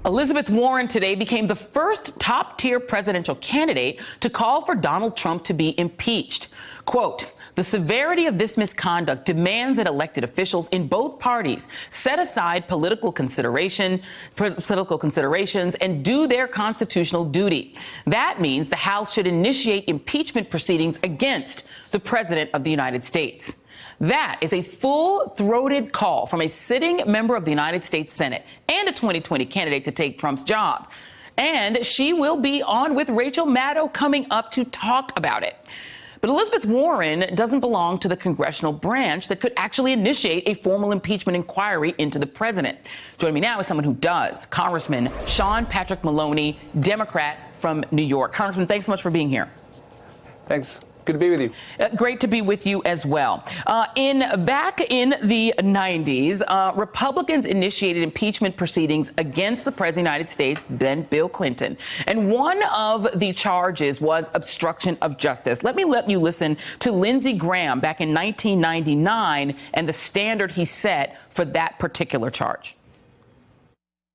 Elizabeth Warren today became the first top-tier presidential candidate to call for Donald Trump to be impeached. Quote, "The severity of this misconduct demands that elected officials in both parties set aside political considerations and do their constitutional duty. That means the House should initiate impeachment proceedings against the President of the United States." That is a full-throated call from a sitting member of the United States Senate and a 2020 candidate to take Trump's job. And she will be on with Rachel Maddow coming up to talk about it. But Elizabeth Warren doesn't belong to the congressional branch that could actually initiate a formal impeachment inquiry into the president. Joining me now is someone who does, Congressman Sean Patrick Maloney, Democrat from New York. Congressman, thanks so much for being here. Thanks. Good to be with you. Great to be with you as well. Back in the 90s, Republicans initiated impeachment proceedings against the President of the United States, then Bill Clinton. And one of the charges was obstruction of justice. Let you listen to Lindsey Graham back in 1999 and the standard he set for that particular charge.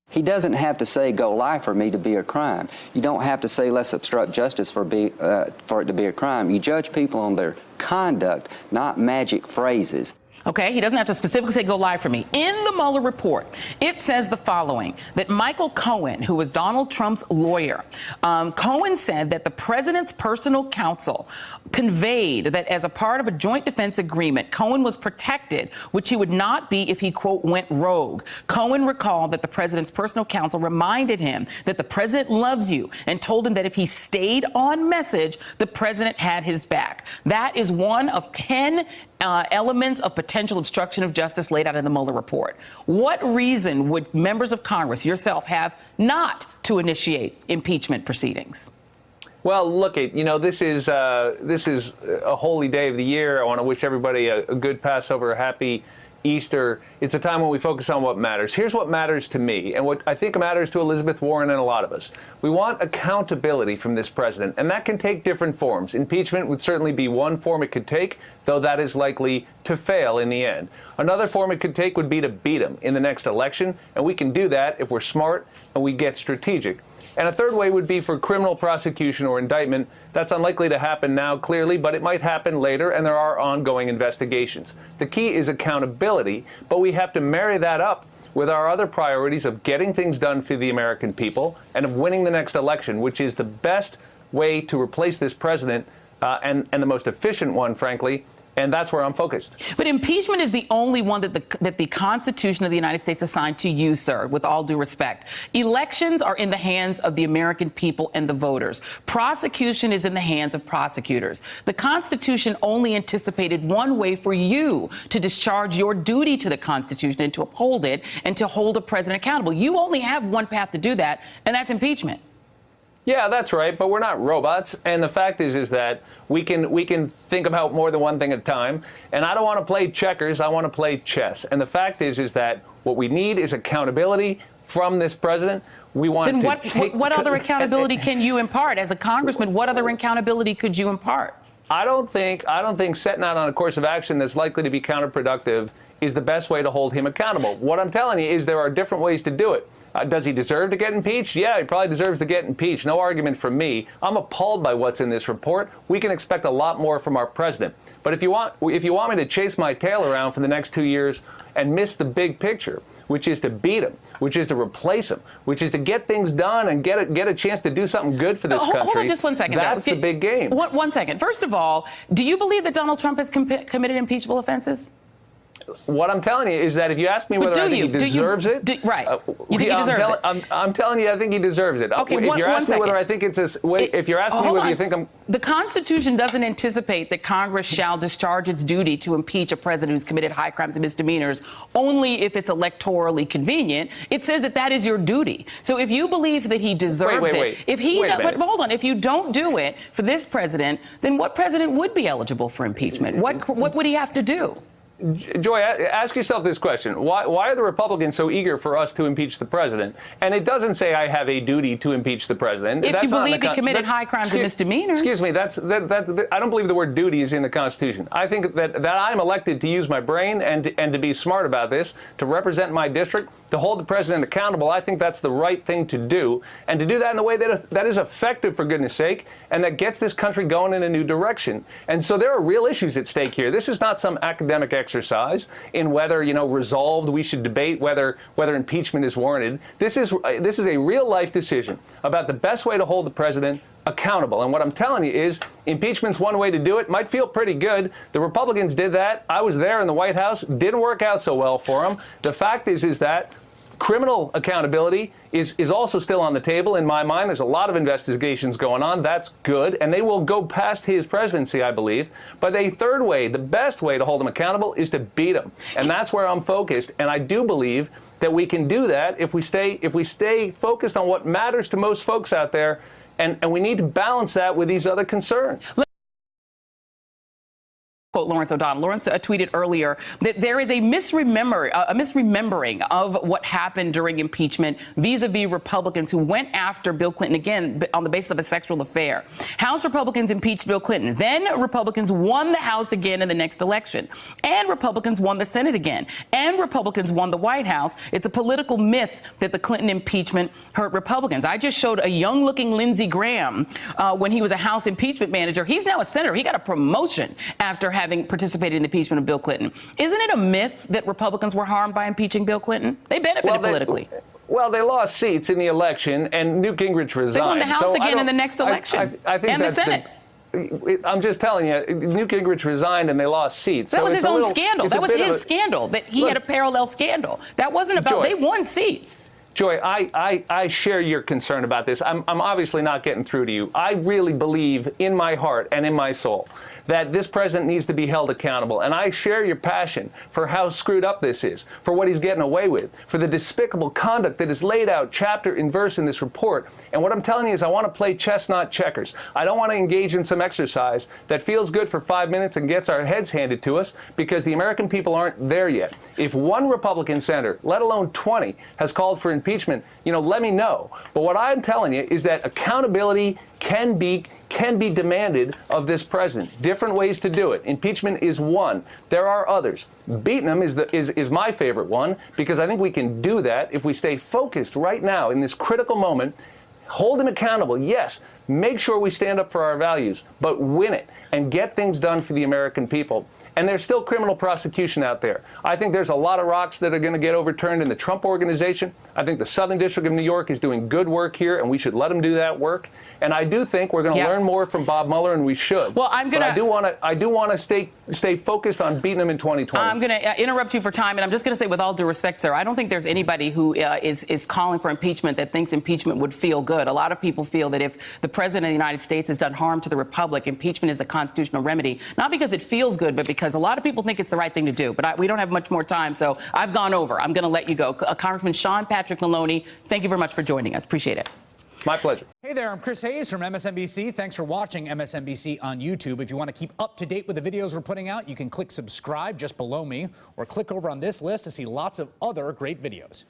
He doesn't have to say go lie for me to be a crime. You don't have to say let's obstruct justice for it to be a crime. You judge people on their conduct, not magic phrases. Okay, he doesn't have to specifically say go lie for me. In the Mueller report, it says the following, that Michael Cohen, who was Donald Trump's lawyer, Cohen said that the president's personal counsel conveyed that as a part of a joint defense agreement, Cohen was protected, which he would not be if he, quote, went rogue. Cohen recalled that the president's personal counsel reminded him that the president loves you and told him that if he stayed on message, the president had his back. That is one of 10 elements of potential obstruction of justice laid out in the Mueller report. What reason would members of Congress, yourself, have not to initiate impeachment proceedings? Well, look, this is a holy day of the year. I want to wish everybody a good Passover, a happy Easter. It's a time when we focus on what matters. Here's what matters to me and what I think matters to Elizabeth Warren and a lot of us. We want accountability from this president, and that can take different forms. Impeachment would certainly be one form it could take, though that is likely to fail in the end. Another form it could take would be to beat him in the next election, and we can do that if we're smart and we get strategic. And a third way would be for criminal prosecution or indictment. That's unlikely to happen now, clearly, but it might happen later, and there are ongoing investigations. The key is accountability, but we have to marry that up with our other priorities of getting things done for the American people and of winning the next election, which is the best way to replace this president and the most efficient one, frankly. And that's where I'm focused. But impeachment is the only one that the Constitution of the United States assigned to you, sir, with all due respect. Elections are in the hands of the American people and the voters. Prosecution is in the hands of prosecutors. The Constitution only anticipated one way for you to discharge your duty to the Constitution and to uphold it and to hold a president accountable. You only have one path to do that, and that's impeachment. Yeah, that's right, but we're not robots, and the fact is that we can think about more than one thing at a time, and I don't want to play checkers, I want to play chess. And the fact is that what we need is accountability from this president. We want then to what other accountability can you impart? As a congressman, what other accountability could you impart? I don't think setting out on a course of action that's likely to be counterproductive is the best way to hold him accountable. What I'm telling you is there are different ways to do it. Does he deserve to get impeached? Yeah, he probably deserves to get impeached. No argument from me. I'm appalled by what's in this report. We can expect a lot more from our president. But if you want me to chase my tail around for the next 2 years and miss the big picture, which is to beat him, which is to replace him, which is to get things done and get a chance to do something good for this country. Hold on just 1 second. That's the big game. 1 second. First of all, do you believe that Donald Trump has committed impeachable offenses? What I'm telling you is that if you ask me whether I think he deserves it, right? You think he deserves it? I'm telling you, I think he deserves it. Okay, if you're asking me whether I think it's a wait, if you're asking me whether you think I'm, the Constitution doesn't anticipate that Congress shall discharge its duty to impeach a president who's committed high crimes and misdemeanors only if it's electorally convenient. It says that is your duty. So if you believe that he deserves it, if he, but hold on, if you don't do it for this president, then what president would be eligible for impeachment? What would he have to do? Joy, ask yourself this question. Why are the Republicans so eager for us to impeach the president? And it doesn't say I have a duty to impeach the president. If you believe he committed high crimes and misdemeanors. Excuse me, I don't believe the word duty is in the Constitution. I think that I'm elected to use my brain and to be smart about this, to represent my district, to hold the president accountable. I think that's the right thing to do, and to do that in the way that is effective, for goodness sake, and that gets this country going in a new direction. And so there are real issues at stake here. This is not some academic exercise in whether, resolved we should debate whether impeachment is warranted. This is a real life decision about the best way to hold the president accountable. And what I'm telling you is impeachment's one way to do it. Might feel pretty good. The Republicans did that. I was there in the White House. Didn't work out so well for them. The fact is that criminal accountability is also still on the table in my mind. There's a lot of investigations going on. That's good. And they will go past his presidency, I believe. But a third way, the best way to hold him accountable, is to beat him. And that's where I'm focused. And I do believe that we can do that if we stay focused on what matters to most folks out there. And we need to balance that with these other concerns. Quote Lawrence O'Donnell. Lawrence tweeted earlier that there is a misremembering of what happened during impeachment vis-a-vis Republicans who went after Bill Clinton again on the basis of a sexual affair. House Republicans impeached Bill Clinton. Then Republicans won the House again in the next election. And Republicans won the Senate again. And Republicans won the White House. It's a political myth that the Clinton impeachment hurt Republicans. I just showed a young-looking Lindsey Graham when he was a House impeachment manager. He's now a senator. He got a promotion after having participated in the impeachment of Bill Clinton. Isn't it a myth that Republicans were harmed by impeaching Bill Clinton? They benefited politically. Well, they lost seats in the election, and Newt Gingrich resigned. They won the House again in the next election, I think and the Senate. I'm just telling you, Newt Gingrich resigned and they lost seats. That so was it's his own little, scandal. That was his scandal, that he had a parallel scandal. That wasn't about, Joy, they won seats. Joy, I share your concern about this. I'm obviously not getting through to you. I really believe in my heart and in my soul that this president needs to be held accountable. And I share your passion for how screwed up this is, for what he's getting away with, for the despicable conduct that is laid out chapter and verse in this report. And what I'm telling you is I want to play chess, not checkers. I don't want to engage in some exercise that feels good for 5 minutes and gets our heads handed to us, because the American people aren't there yet. If one Republican senator, let alone 20, has called for impeachment, let me know. But what I'm telling you is that accountability can be demanded of this president. Different ways to do it. Impeachment is one. There are others. Beating him is my favorite one, because I think we can do that if we stay focused right now in this critical moment. Hold him accountable, yes. Make sure we stand up for our values, but win it and get things done for the American people. And there's still criminal prosecution out there. I think there's a lot of rocks that are going to get overturned in the Trump Organization. I think the Southern District of New York is doing good work here, and we should let them do that work. And I do think we're going to learn more from Bob Mueller, and we should. Well, I do want to stay focused on beating him in 2020. I'm going to interrupt you for time, and I'm just going to say, with all due respect, sir, I don't think there's anybody who is calling for impeachment that thinks impeachment would feel good. A lot of people feel that if the president of the United States has done harm to the republic, impeachment is the constitutional remedy, not because it feels good, but because a lot of people think it's the right thing to do. But we don't have much more time, so I've gone over. I'm going to let you go. Congressman Sean Patrick Maloney, thank you very much for joining us. Appreciate it. My pleasure. Hey there, I'm Chris Hayes from MSNBC. Thanks for watching MSNBC on YouTube. If you want to keep up to date with the videos we're putting out, you can click subscribe just below me, or click over on this list to see lots of other great videos.